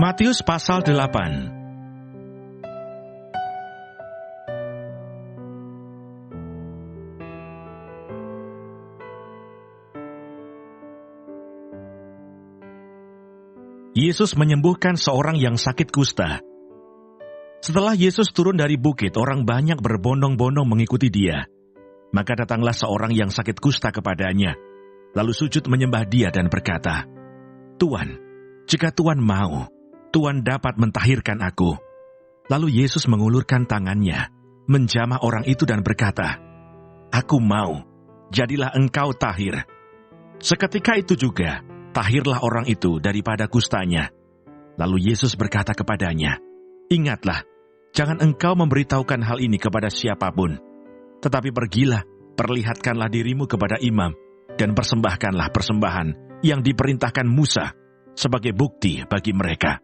Matius pasal 8. Yesus menyembuhkan seorang yang sakit kusta. Setelah Yesus turun dari bukit, orang banyak berbondong-bondong mengikuti dia. Maka datanglah seorang yang sakit kusta kepadanya, lalu sujud menyembah dia dan berkata, "Tuan, jika Tuan mau, Tuan dapat mentahirkan aku." Lalu Yesus mengulurkan tangannya, menjamah orang itu dan berkata, "Aku mau, jadilah engkau tahir." Seketika itu juga, tahirlah orang itu daripada kustanya. Lalu Yesus berkata kepadanya, "Ingatlah, jangan engkau memberitahukan hal ini kepada siapapun. Tetapi pergilah, perlihatkanlah dirimu kepada imam, dan persembahkanlah persembahan yang diperintahkan Musa sebagai bukti bagi mereka."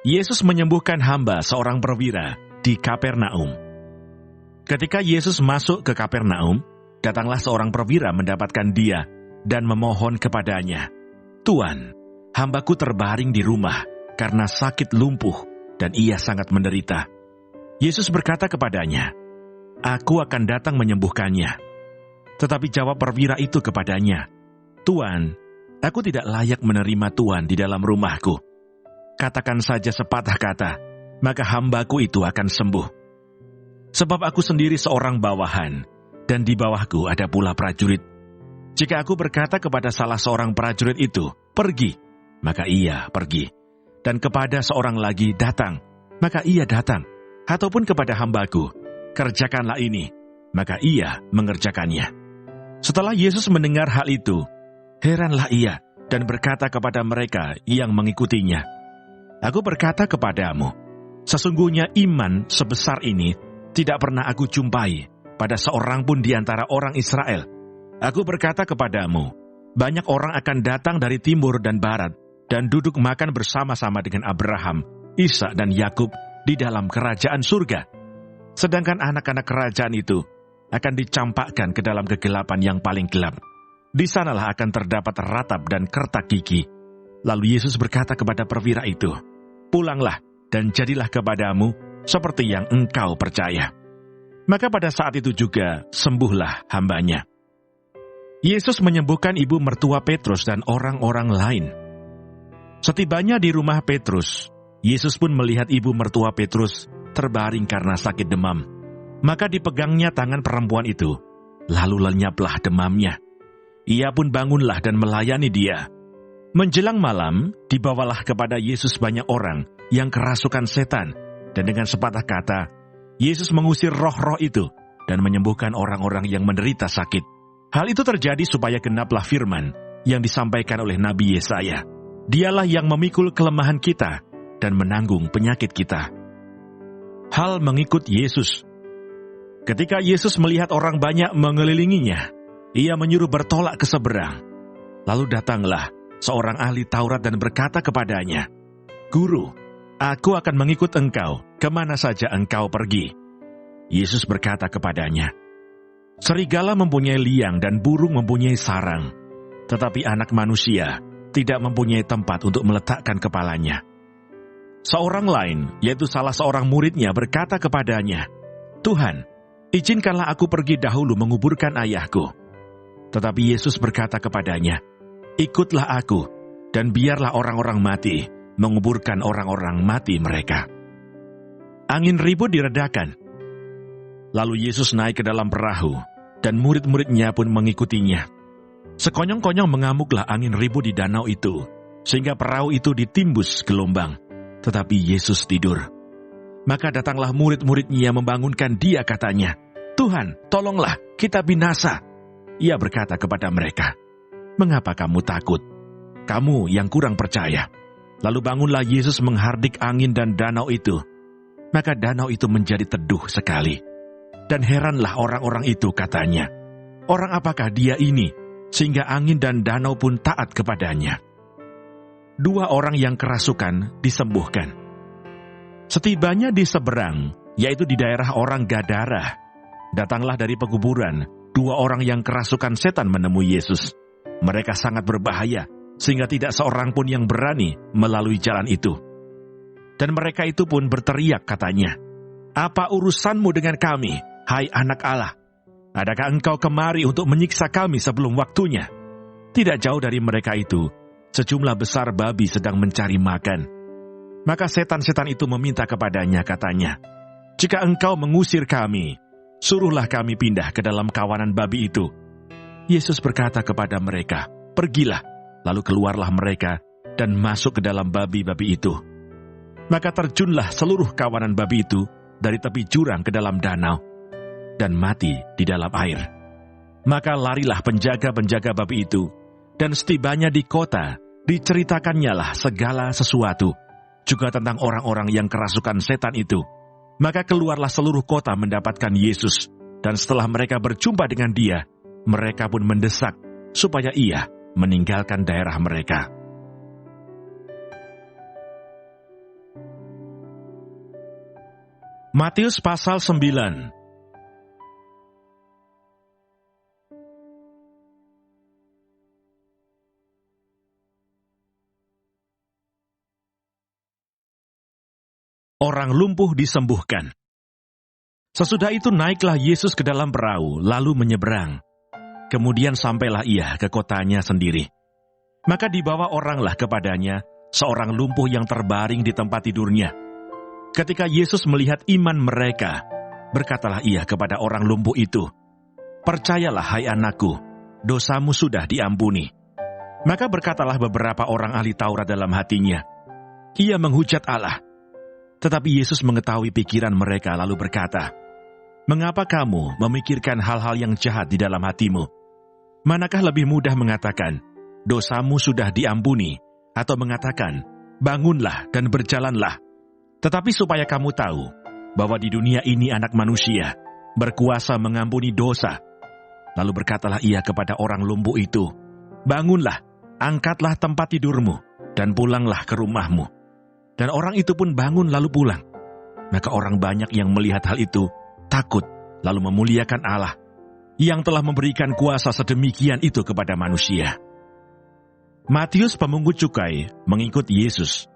Yesus menyembuhkan hamba seorang perwira di Kapernaum. Ketika Yesus masuk ke Kapernaum, datanglah seorang perwira mendapatkan dia dan memohon kepadanya, "Tuan, hambaku terbaring di rumah karena sakit lumpuh dan ia sangat menderita." Yesus berkata kepadanya, "Aku akan datang menyembuhkannya." Tetapi jawab perwira itu kepadanya, "Tuan, aku tidak layak menerima Tuan di dalam rumahku. Katakan saja sepatah kata, maka hambaku itu akan sembuh. Sebab aku sendiri seorang bawahan, dan di bawahku ada pula prajurit. Jika aku berkata kepada salah seorang prajurit itu, 'Pergi,' maka ia pergi. Dan kepada seorang lagi, 'Datang,' maka ia datang. Ataupun kepada hambaku, 'Kerjakanlah ini,' maka ia mengerjakannya." Setelah Yesus mendengar hal itu, heranlah ia dan berkata kepada mereka yang mengikutinya, "Aku berkata kepadamu, sesungguhnya iman sebesar ini tidak pernah aku jumpai pada seorang pun di antara orang Israel. Aku berkata kepadamu, banyak orang akan datang dari timur dan barat dan duduk makan bersama-sama dengan Abraham, Ishak dan Yakub di dalam kerajaan surga. Sedangkan anak-anak kerajaan itu akan dicampakkan ke dalam kegelapan yang paling gelap. Di sanalah akan terdapat ratap dan kertak gigi." Lalu Yesus berkata kepada perwira itu, "Pulanglah dan jadilah kepadamu seperti yang engkau percaya." Maka pada saat itu juga sembuhlah hambanya. Yesus menyembuhkan ibu mertua Petrus dan orang-orang lain. Setibanya di rumah Petrus, Yesus pun melihat ibu mertua Petrus terbaring karena sakit demam. Maka dipegangnya tangan perempuan itu, lalu lenyaplah demamnya. Ia pun bangunlah dan melayani dia. Menjelang malam, dibawalah kepada Yesus banyak orang yang kerasukan setan, dan dengan sepatah kata, Yesus mengusir roh-roh itu dan menyembuhkan orang-orang yang menderita sakit. Hal itu terjadi supaya genaplah firman yang disampaikan oleh Nabi Yesaya. Dialah yang memikul kelemahan kita dan menanggung penyakit kita. Hal mengikut Yesus. Ketika Yesus melihat orang banyak mengelilinginya, ia menyuruh bertolak ke seberang. Lalu datanglah seorang ahli Taurat dan berkata kepadanya, "Guru, aku akan mengikut engkau kemana saja engkau pergi." Yesus berkata kepadanya, "Serigala mempunyai liang dan burung mempunyai sarang, tetapi anak manusia tidak mempunyai tempat untuk meletakkan kepalanya." Seorang lain, yaitu salah seorang muridnya, berkata kepadanya, "Tuhan, izinkanlah aku pergi dahulu menguburkan ayahku." Tetapi Yesus berkata kepadanya, "Ikutlah aku, dan biarlah orang-orang mati menguburkan orang-orang mati mereka." Angin ribut diredakan. Lalu Yesus naik ke dalam perahu, dan murid-muridnya pun mengikutinya. Sekonyong-konyong mengamuklah angin ribut di danau itu, sehingga perahu itu ditimbus gelombang. Tetapi Yesus tidur. Maka datanglah murid-muridnya membangunkan dia, katanya, "Tuhan, tolonglah, kita binasa." Ia berkata kepada mereka, "Mengapa kamu takut? Kamu yang kurang percaya." Lalu bangunlah Yesus menghardik angin dan danau itu. Maka danau itu menjadi teduh sekali. Dan heranlah orang-orang itu, katanya, "Orang apakah dia ini, sehingga angin dan danau pun taat kepadanya?" 2 orang yang kerasukan disembuhkan. Setibanya di seberang, yaitu di daerah orang Gadara, datanglah dari pekuburan 2 orang yang kerasukan setan menemui Yesus. Mereka sangat berbahaya sehingga tidak seorang pun yang berani melalui jalan itu. Dan mereka itu pun berteriak katanya, "Apa urusanmu dengan kami, hai anak Allah? Adakah engkau kemari untuk menyiksa kami sebelum waktunya?" Tidak jauh dari mereka itu, sejumlah besar babi sedang mencari makan. Maka setan-setan itu meminta kepadanya, katanya, "Jika engkau mengusir kami, suruhlah kami pindah ke dalam kawanan babi itu." Yesus berkata kepada mereka, "Pergilah." Lalu keluarlah mereka dan masuk ke dalam babi-babi itu. Maka terjunlah seluruh kawanan babi itu dari tepi jurang ke dalam danau, dan mati di dalam air. Maka larilah penjaga-penjaga babi itu, dan setibanya di kota, diceritakannya lah segala sesuatu, juga tentang orang-orang yang kerasukan setan itu. Maka keluarlah seluruh kota mendapatkan Yesus, dan setelah mereka berjumpa dengan dia, mereka pun mendesak supaya ia meninggalkan daerah mereka. Matius pasal 9. Orang lumpuh disembuhkan. Sesudah itu naiklah Yesus ke dalam perahu, lalu menyeberang. Kemudian sampailah ia ke kotanya sendiri. Maka dibawa oranglah kepadanya seorang lumpuh yang terbaring di tempat tidurnya. Ketika Yesus melihat iman mereka, berkatalah ia kepada orang lumpuh itu, "Percayalah hai anakku, dosamu sudah diampuni." Maka berkatalah beberapa orang ahli Taurat dalam hatinya, "Ia menghujat Allah." Tetapi Yesus mengetahui pikiran mereka lalu berkata, "Mengapa kamu memikirkan hal-hal yang jahat di dalam hatimu? Manakah lebih mudah mengatakan, 'Dosamu sudah diampuni,' atau mengatakan, 'Bangunlah dan berjalanlah'? Tetapi supaya kamu tahu bahwa di dunia ini Anak Manusia berkuasa mengampuni dosa." Lalu berkatalah ia kepada orang lumpuh itu, "Bangunlah, angkatlah tempat tidurmu, dan pulanglah ke rumahmu." Dan orang itu pun bangun lalu pulang. Maka orang banyak yang melihat hal itu takut, lalu memuliakan Allah, yang telah memberikan kuasa sedemikian itu kepada manusia. Matius pemungut cukai mengikut Yesus.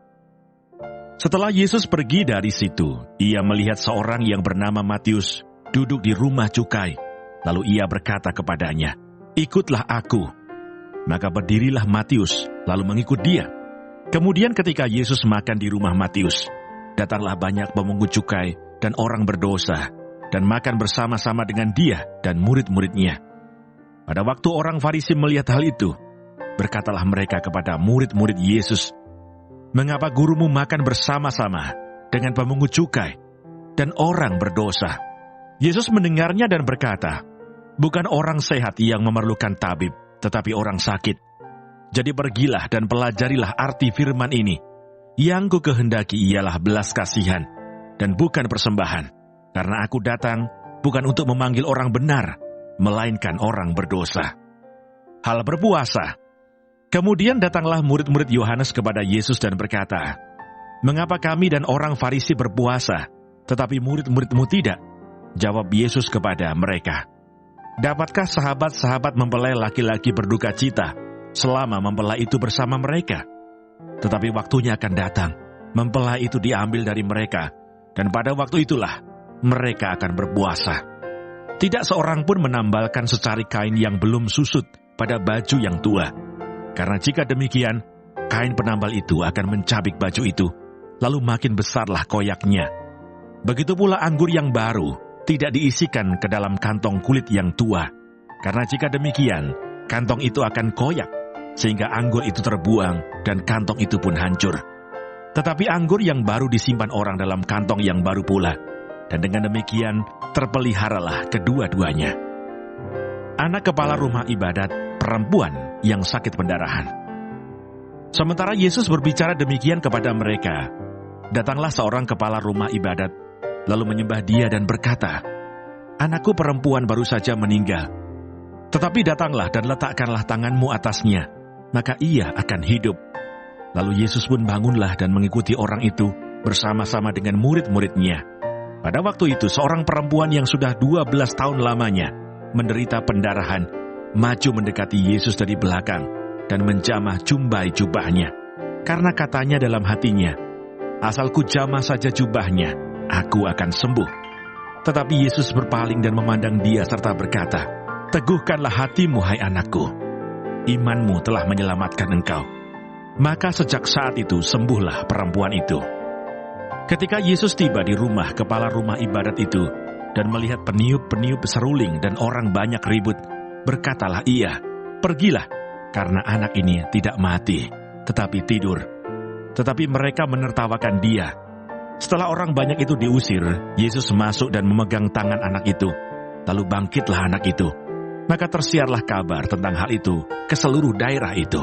Setelah Yesus pergi dari situ, ia melihat seorang yang bernama Matius duduk di rumah cukai. Lalu ia berkata kepadanya, "Ikutlah aku." Maka berdirilah Matius, lalu mengikut dia. Kemudian ketika Yesus makan di rumah Matius, datanglah banyak pemungut cukai dan orang berdosa, dan makan bersama-sama dengan dia dan murid-muridnya. Pada waktu orang Farisi melihat hal itu, berkatalah mereka kepada murid-murid Yesus, "Mengapa gurumu makan bersama-sama dengan pemungut cukai dan orang berdosa?" Yesus mendengarnya dan berkata, "Bukan orang sehat yang memerlukan tabib, tetapi orang sakit. Jadi pergilah dan pelajarilah arti firman ini. Yang ku kehendaki ialah belas kasihan, dan bukan persembahan. Karena aku datang bukan untuk memanggil orang benar, melainkan orang berdosa." Hal berpuasa. Kemudian datanglah murid-murid Yohanes kepada Yesus dan berkata, "Mengapa kami dan orang Farisi berpuasa, tetapi murid-muridmu tidak?" Jawab Yesus kepada mereka, "Dapatkah sahabat-sahabat mempelai laki-laki berduka cita selama mempelai itu bersama mereka? Tetapi waktunya akan datang, mempelai itu diambil dari mereka, dan pada waktu itulah mereka akan berpuasa. Tidak seorang pun menambalkan secari kain yang belum susut pada baju yang tua. Karena jika demikian, kain penambal itu akan mencabik baju itu, lalu makin besarlah koyaknya. Begitu pula anggur yang baru tidak diisikan ke dalam kantong kulit yang tua. Karena jika demikian, kantong itu akan koyak, sehingga anggur itu terbuang dan kantong itu pun hancur. Tetapi anggur yang baru disimpan orang dalam kantong yang baru pula, dan dengan demikian terpeliharalah kedua-duanya." Anak kepala rumah ibadat perempuan yang sakit pendarahan. Sementara Yesus berbicara demikian kepada mereka, datanglah seorang kepala rumah ibadat, lalu menyembah dia dan berkata, "Anakku perempuan baru saja meninggal. Tetapi datanglah dan letakkanlah tanganmu atasnya, maka ia akan hidup." Lalu Yesus pun bangunlah dan mengikuti orang itu bersama-sama dengan murid-muridnya. Pada waktu itu seorang perempuan yang sudah 12 tahun lamanya menderita pendarahan, maju mendekati Yesus dari belakang, dan menjamah jumbai jubahnya. Karena katanya dalam hatinya, asal ku jamah saja jubahnya, aku akan sembuh. Tetapi Yesus berpaling dan memandang dia serta berkata, teguhkanlah hatimu, hai anakku. Imanmu telah menyelamatkan engkau. Maka sejak saat itu sembuhlah perempuan itu. Ketika Yesus tiba di rumah kepala rumah ibadat itu, dan melihat peniup-peniup seruling dan orang banyak ribut, berkatalah ia, pergilah, karena anak ini tidak mati, tetapi tidur. Tetapi mereka menertawakan dia. Setelah orang banyak itu diusir, Yesus masuk dan memegang tangan anak itu. Lalu bangkitlah anak itu. Maka tersiarlah kabar tentang hal itu ke seluruh daerah itu.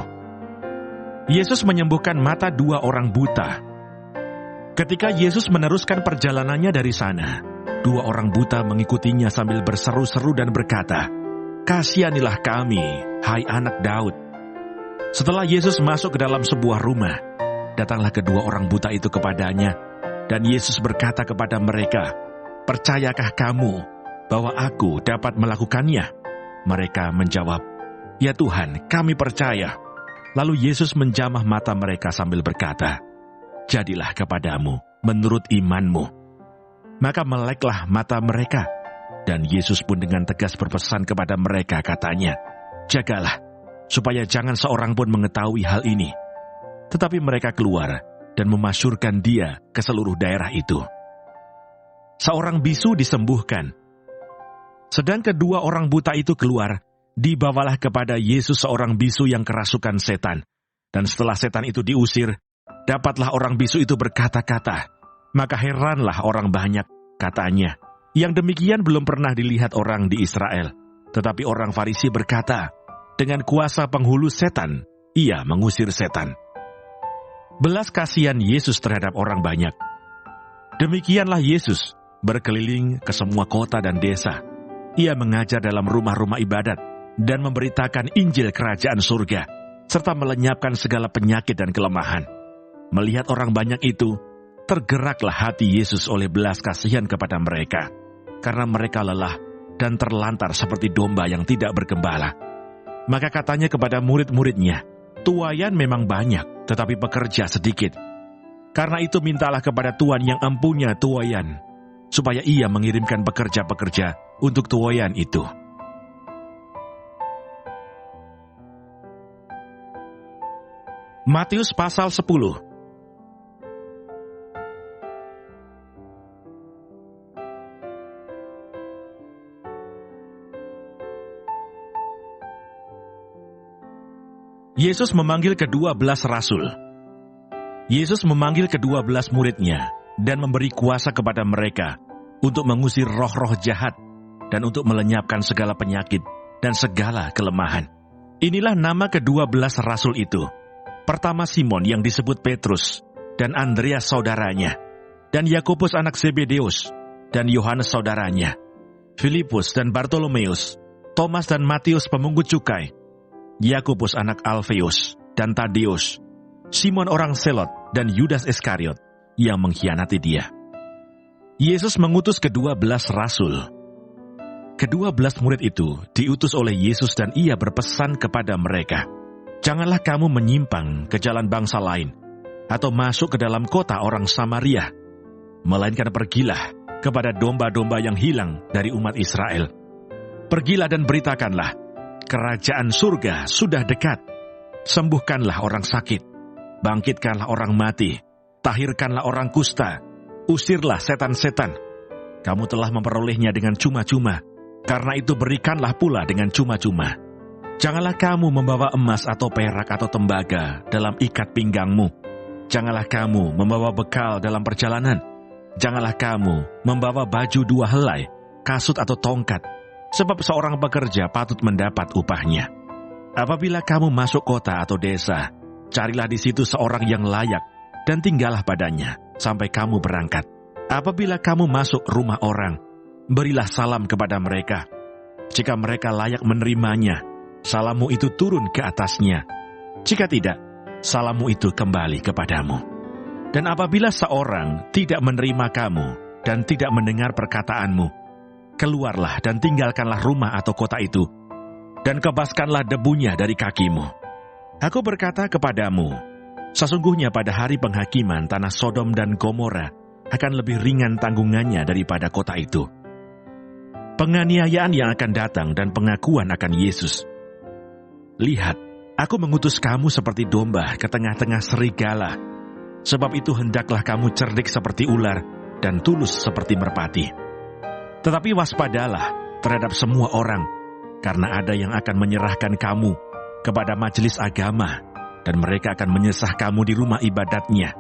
Yesus menyembuhkan mata 2 orang buta. Ketika Yesus meneruskan perjalanannya dari sana, 2 orang buta mengikutinya sambil berseru-seru dan berkata, kasihanilah kami, hai anak Daud. Setelah Yesus masuk ke dalam sebuah rumah, datanglah kedua orang buta itu kepadanya, dan Yesus berkata kepada mereka, percayakah kamu bahwa aku dapat melakukannya? Mereka menjawab, ya Tuhan, kami percaya. Lalu Yesus menjamah mata mereka sambil berkata, jadilah kepadamu menurut imanmu. Maka meleklah mata mereka, dan Yesus pun dengan tegas berpesan kepada mereka, katanya, jagalah, supaya jangan seorang pun mengetahui hal ini. Tetapi mereka keluar dan memasyurkan dia ke seluruh daerah itu. Seorang bisu disembuhkan. Sedang kedua orang buta itu keluar, dibawalah kepada Yesus seorang bisu yang kerasukan setan. Dan setelah setan itu diusir, dapatlah orang bisu itu berkata-kata. Maka heranlah orang banyak, katanya, yang demikian belum pernah dilihat orang di Israel. Tetapi orang Farisi berkata, dengan kuasa penghulu setan, ia mengusir setan. Belas kasihan Yesus terhadap orang banyak. Demikianlah Yesus berkeliling ke semua kota dan desa. Ia mengajar dalam rumah-rumah ibadat dan memberitakan Injil kerajaan surga, serta melenyapkan segala penyakit dan kelemahan. Melihat orang banyak itu, tergeraklah hati Yesus oleh belas kasihan kepada mereka, karena mereka lelah dan terlantar seperti domba yang tidak bergembala. Maka katanya kepada murid-muridnya, tuaian memang banyak, tetapi pekerja sedikit. Karena itu mintalah kepada Tuhan yang empunya tuaian, supaya ia mengirimkan pekerja-pekerja untuk tuaian itu. Matius pasal 10. Yesus memanggil ke-12 rasul. Yesus memanggil ke-12 muridnya dan memberi kuasa kepada mereka untuk mengusir roh-roh jahat dan untuk melenyapkan segala penyakit dan segala kelemahan. Inilah nama ke-12 rasul itu. Pertama Simon yang disebut Petrus, dan Andreas saudaranya, dan Yakobus anak Zebedeus, dan Yohanes saudaranya, Filipus dan Bartolomeus, Thomas dan Matius pemungut cukai, Yakobus anak Alfeus dan Tadeus, Simon orang Selot dan Yudas Iskariot yang mengkhianati dia. Yesus mengutus ke-12 rasul. Ke-12 murid itu diutus oleh Yesus dan ia berpesan kepada mereka, janganlah kamu menyimpang ke jalan bangsa lain atau masuk ke dalam kota orang Samaria, melainkan pergilah kepada domba-domba yang hilang dari umat Israel. Pergilah dan beritakanlah, kerajaan surga sudah dekat. Sembuhkanlah orang sakit, bangkitkanlah orang mati, tahirkanlah orang kusta, usirlah setan-setan. Kamu telah memperolehnya dengan cuma-cuma, karena itu berikanlah pula dengan cuma-cuma. Janganlah kamu membawa emas atau perak atau tembaga dalam ikat pinggangmu. Janganlah kamu membawa bekal dalam perjalanan. Janganlah kamu membawa baju 2 helai, kasut atau tongkat, sebab seorang pekerja patut mendapat upahnya. Apabila kamu masuk kota atau desa, carilah di situ seorang yang layak, dan tinggallah padanya, sampai kamu berangkat. Apabila kamu masuk rumah orang, berilah salam kepada mereka. Jika mereka layak menerimanya, salammu itu turun ke atasnya. Jika tidak, salammu itu kembali kepadamu. Dan apabila seorang tidak menerima kamu, dan tidak mendengar perkataanmu, keluarlah dan tinggalkanlah rumah atau kota itu, dan kebaskanlah debunya dari kakimu. Aku berkata kepadamu, sesungguhnya pada hari penghakiman tanah Sodom dan Gomora akan lebih ringan tanggungannya daripada kota itu. Penganiayaan yang akan datang dan pengakuan akan Yesus. Lihat, aku mengutus kamu seperti domba ke tengah-tengah serigala. Sebab itu hendaklah kamu cerdik seperti ular dan tulus seperti merpati. Tetapi waspadalah terhadap semua orang, karena ada yang akan menyerahkan kamu kepada majelis agama, dan mereka akan menyesah kamu di rumah ibadatnya.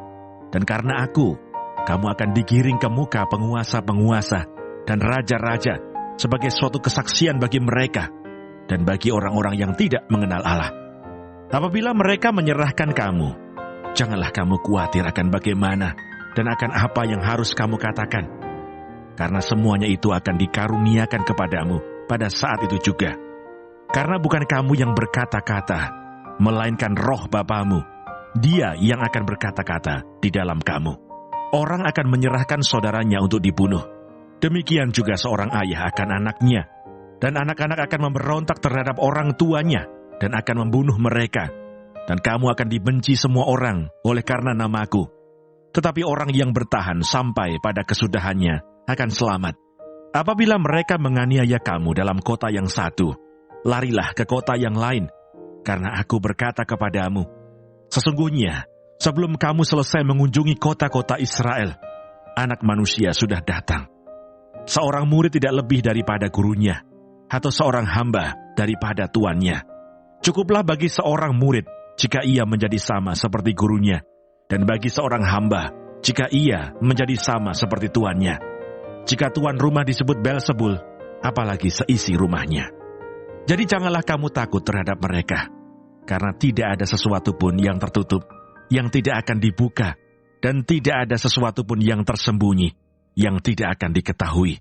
Dan karena aku, kamu akan digiring ke muka penguasa-penguasa dan raja-raja sebagai suatu kesaksian bagi mereka dan bagi orang-orang yang tidak mengenal Allah. Apabila mereka menyerahkan kamu, janganlah kamu khawatir akan bagaimana dan akan apa yang harus kamu katakan, karena semuanya itu akan dikaruniakan kepadamu pada saat itu juga. Karena bukan kamu yang berkata-kata, melainkan Roh Bapamu, Dia yang akan berkata-kata di dalam kamu. Orang akan menyerahkan saudaranya untuk dibunuh. Demikian juga seorang ayah akan anaknya, dan anak-anak akan memberontak terhadap orang tuanya, dan akan membunuh mereka. Dan kamu akan dibenci semua orang oleh karena namaku. Tetapi orang yang bertahan sampai pada kesudahannya akan selamat. Apabila mereka menganiaya kamu dalam kota yang satu, larilah ke kota yang lain, karena aku berkata kepadamu, sesungguhnya sebelum kamu selesai mengunjungi kota-kota Israel, Anak Manusia sudah datang. Seorang murid tidak lebih daripada gurunya, atau seorang hamba daripada tuannya. Cukuplah bagi seorang murid jika ia menjadi sama seperti gurunya, dan bagi seorang hamba jika ia menjadi sama seperti tuannya. Jika tuan rumah disebut Beelzebul, apalagi seisi rumahnya. Jadi janganlah kamu takut terhadap mereka, karena tidak ada sesuatu pun yang tertutup, yang tidak akan dibuka, dan tidak ada sesuatu pun yang tersembunyi, yang tidak akan diketahui.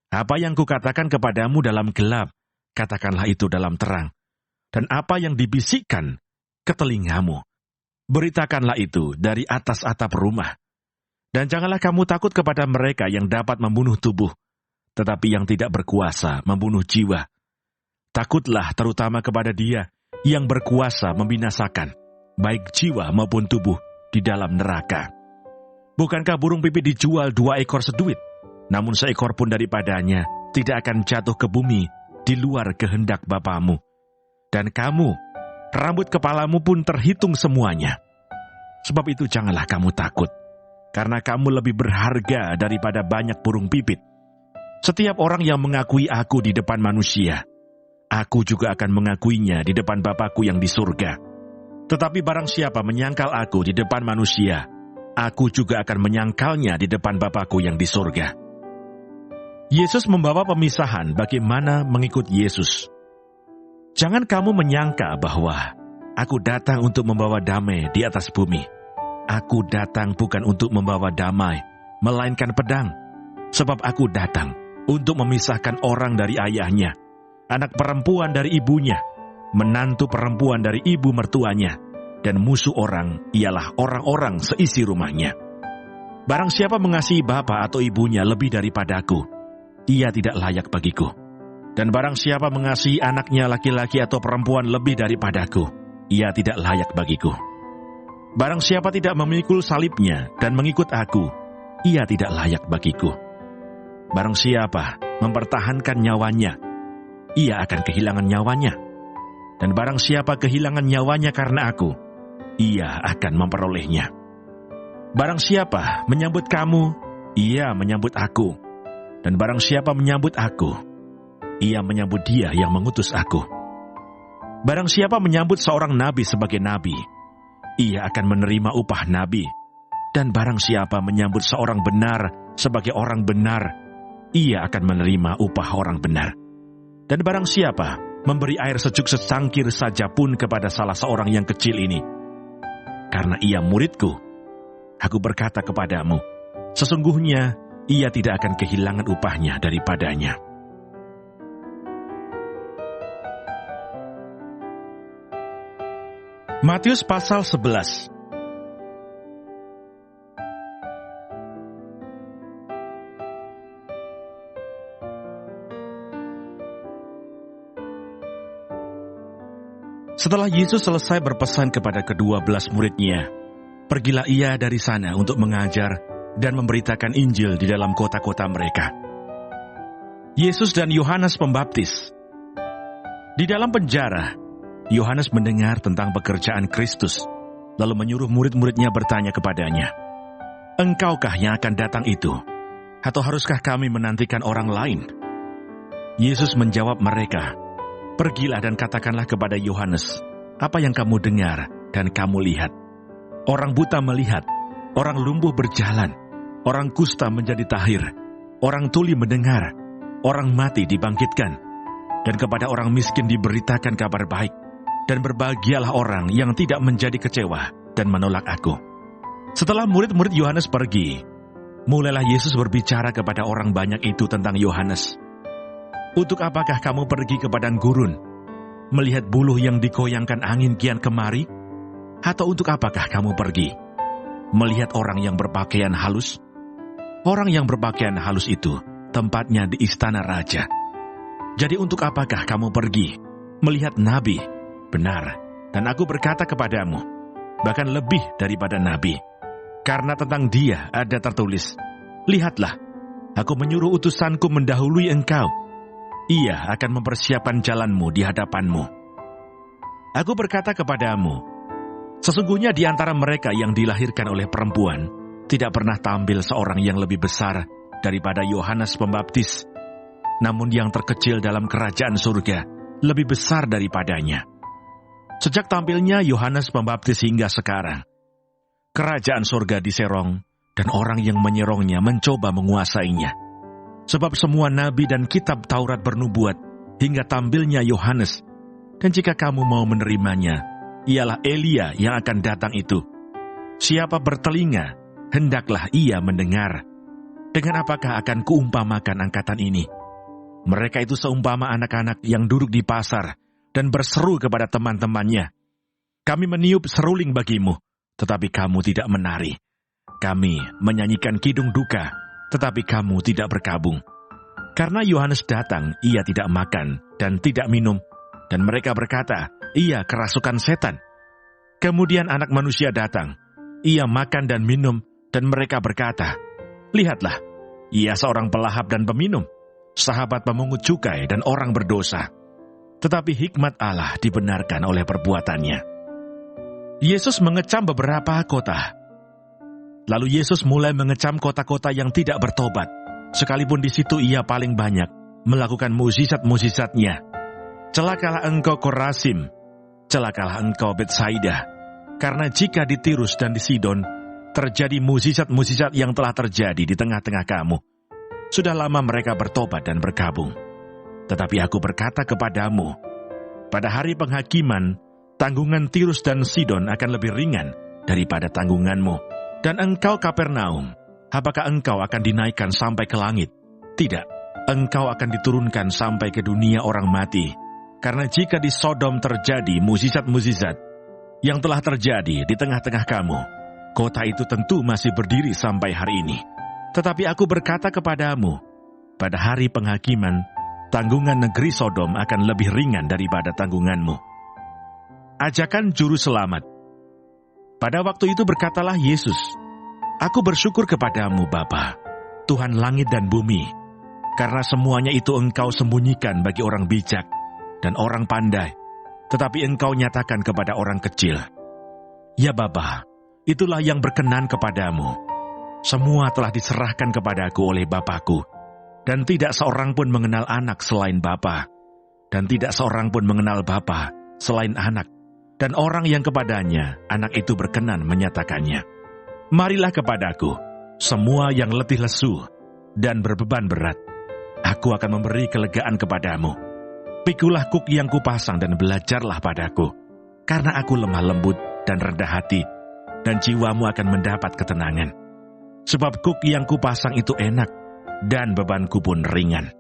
Apa yang kukatakan kepadamu dalam gelap, katakanlah itu dalam terang. Dan apa yang dibisikkan ke telingamu, beritakanlah itu dari atas atap rumah. Dan janganlah kamu takut kepada mereka yang dapat membunuh tubuh, tetapi yang tidak berkuasa membunuh jiwa. Takutlah terutama kepada Dia yang berkuasa membinasakan, baik jiwa maupun tubuh, di dalam neraka. Bukankah burung pipit dijual 2 ekor seduit? Namun seekor pun daripadanya tidak akan jatuh ke bumi di luar kehendak Bapamu. Dan kamu, rambut kepalamu pun terhitung semuanya. Sebab itu janganlah kamu takut, karena kamu lebih berharga daripada banyak burung pipit. Setiap orang yang mengakui aku di depan manusia, aku juga akan mengakuinya di depan Bapa-Ku yang di surga. Tetapi barang siapa menyangkal aku di depan manusia, aku juga akan menyangkalnya di depan Bapa-Ku yang di surga. Yesus membawa pemisahan bagaimana mengikut Yesus. Jangan kamu menyangka bahwa aku datang untuk membawa damai di atas bumi. Aku datang bukan untuk membawa damai, melainkan pedang. Sebab aku datang untuk memisahkan orang dari ayahnya, anak perempuan dari ibunya, menantu perempuan dari ibu mertuanya, dan musuh orang ialah orang-orang seisi rumahnya. Barang siapa mengasihi bapa atau ibunya lebih daripadaku, ia tidak layak bagiku. Dan barang siapa mengasihi anaknya laki-laki atau perempuan lebih daripadaku, ia tidak layak bagiku. Barang siapa tidak memikul salibnya dan mengikut aku, ia tidak layak bagiku. Barang siapa mempertahankan nyawanya, ia akan kehilangan nyawanya. Dan barang siapa kehilangan nyawanya karena aku, ia akan memperolehnya. Barang siapa menyambut kamu, ia menyambut aku. Dan barang siapa menyambut aku, ia menyambut Dia yang mengutus aku. Barang siapa menyambut seorang nabi sebagai nabi, ia akan menerima upah nabi. Dan barang siapa menyambut seorang benar sebagai orang benar, ia akan menerima upah orang benar. Dan barang siapa memberi air sejuk secangkir saja pun kepada salah seorang yang kecil ini, karena ia muridku, aku berkata kepadamu, sesungguhnya ia tidak akan kehilangan upahnya daripadanya. Matius pasal 11. Setelah Yesus selesai berpesan kepada ke-12 muridnya, pergilah ia dari sana untuk mengajar dan memberitakan Injil di dalam kota-kota mereka. Yesus dan Yohanes Pembaptis. Di dalam penjara, Yohanes mendengar tentang pekerjaan Kristus, lalu menyuruh murid-muridnya bertanya kepadanya, "Engkaukah yang akan datang itu? Atau haruskah kami menantikan orang lain?" Yesus menjawab mereka, "Pergilah dan katakanlah kepada Yohanes apa yang kamu dengar dan kamu lihat. Orang buta melihat, orang lumpuh berjalan, orang kusta menjadi tahir, orang tuli mendengar, orang mati dibangkitkan, dan kepada orang miskin diberitakan kabar baik, dan berbahagialah orang yang tidak menjadi kecewa dan menolak aku." Setelah murid-murid Yohanes pergi, mulailah Yesus berbicara kepada orang banyak itu tentang Yohanes. "Untuk apakah kamu pergi ke padang gurun, melihat buluh yang digoyangkan angin kian kemari? Atau untuk apakah kamu pergi, melihat orang yang berpakaian halus? Orang yang berpakaian halus itu tempatnya di istana raja. Jadi untuk apakah kamu pergi, melihat nabi? Benar, dan aku berkata kepadamu, bahkan lebih daripada nabi. Karena tentang dia ada tertulis, 'Lihatlah, aku menyuruh utusanku mendahului engkau. Ia akan mempersiapkan jalanmu di hadapanmu.' Aku berkata kepadamu, sesungguhnya di antara mereka yang dilahirkan oleh perempuan, tidak pernah tampil seorang yang lebih besar daripada Yohanes Pembaptis. Namun yang terkecil dalam kerajaan surga lebih besar daripadanya. Sejak tampilnya Yohanes Pembaptis hingga sekarang, kerajaan surga diserong, dan orang yang menyerongnya mencoba menguasainya. Sebab semua nabi dan kitab Taurat bernubuat hingga tampilnya Yohanes. Dan jika kamu mau menerimanya, ialah Elia yang akan datang itu. Siapa bertelinga, hendaklah ia mendengar. Dengan apakah akan kuumpamakan angkatan ini? Mereka itu seumpama anak-anak yang duduk di pasar dan berseru kepada teman-temannya, 'Kami meniup seruling bagimu, tetapi kamu tidak menari. Kami menyanyikan kidung duka, tetapi kamu tidak berkabung.' Karena Yohanes datang, ia tidak makan dan tidak minum, dan mereka berkata, 'Ia kerasukan setan.' Kemudian Anak Manusia datang, ia makan dan minum, dan mereka berkata, 'Lihatlah, ia seorang pelahap dan peminum, sahabat pemungut cukai dan orang berdosa.' Tetapi hikmat Allah dibenarkan oleh perbuatannya." Yesus mengecam beberapa kota. Lalu Yesus mulai mengecam kota-kota yang tidak bertobat, sekalipun di situ ia paling banyak melakukan mukjizat-mukjizatnya. "Celakalah engkau Korazim, celakalah engkau Betsaida, karena jika di Tirus dan di Sidon terjadi mukjizat-mukjizat yang telah terjadi di tengah-tengah kamu, sudah lama mereka bertobat dan berkabung. Tetapi aku berkata kepadamu, pada hari penghakiman, tanggungan Tirus dan Sidon akan lebih ringan daripada tanggunganmu. Dan engkau Kapernaum, apakah engkau akan dinaikkan sampai ke langit? Tidak, engkau akan diturunkan sampai ke dunia orang mati. Karena jika di Sodom terjadi mukjizat-mukjizat yang telah terjadi di tengah-tengah kamu, kota itu tentu masih berdiri sampai hari ini. Tetapi aku berkata kepadamu, pada hari penghakiman, tanggungan negeri Sodom akan lebih ringan daripada tanggunganmu." Ajakan Juru Selamat. Pada waktu itu berkatalah Yesus, "Aku bersyukur kepadamu Bapa, Tuhan langit dan bumi, karena semuanya itu engkau sembunyikan bagi orang bijak dan orang pandai, tetapi engkau nyatakan kepada orang kecil. Ya Bapa, itulah yang berkenan kepadamu. Semua telah diserahkan kepadaku oleh Bapakku, dan tidak seorang pun mengenal anak selain Bapa, dan tidak seorang pun mengenal Bapa selain anak, dan orang yang kepadanya anak itu berkenan menyatakannya. Marilah kepadaku, semua yang letih lesu dan berbeban berat. Aku akan memberi kelegaan kepadamu. Pikulah kuk yang kupasang dan belajarlah padaku, karena aku lemah lembut dan rendah hati, dan jiwamu akan mendapat ketenangan. Sebab kuk yang kupasang itu enak, dan bebanku pun ringan."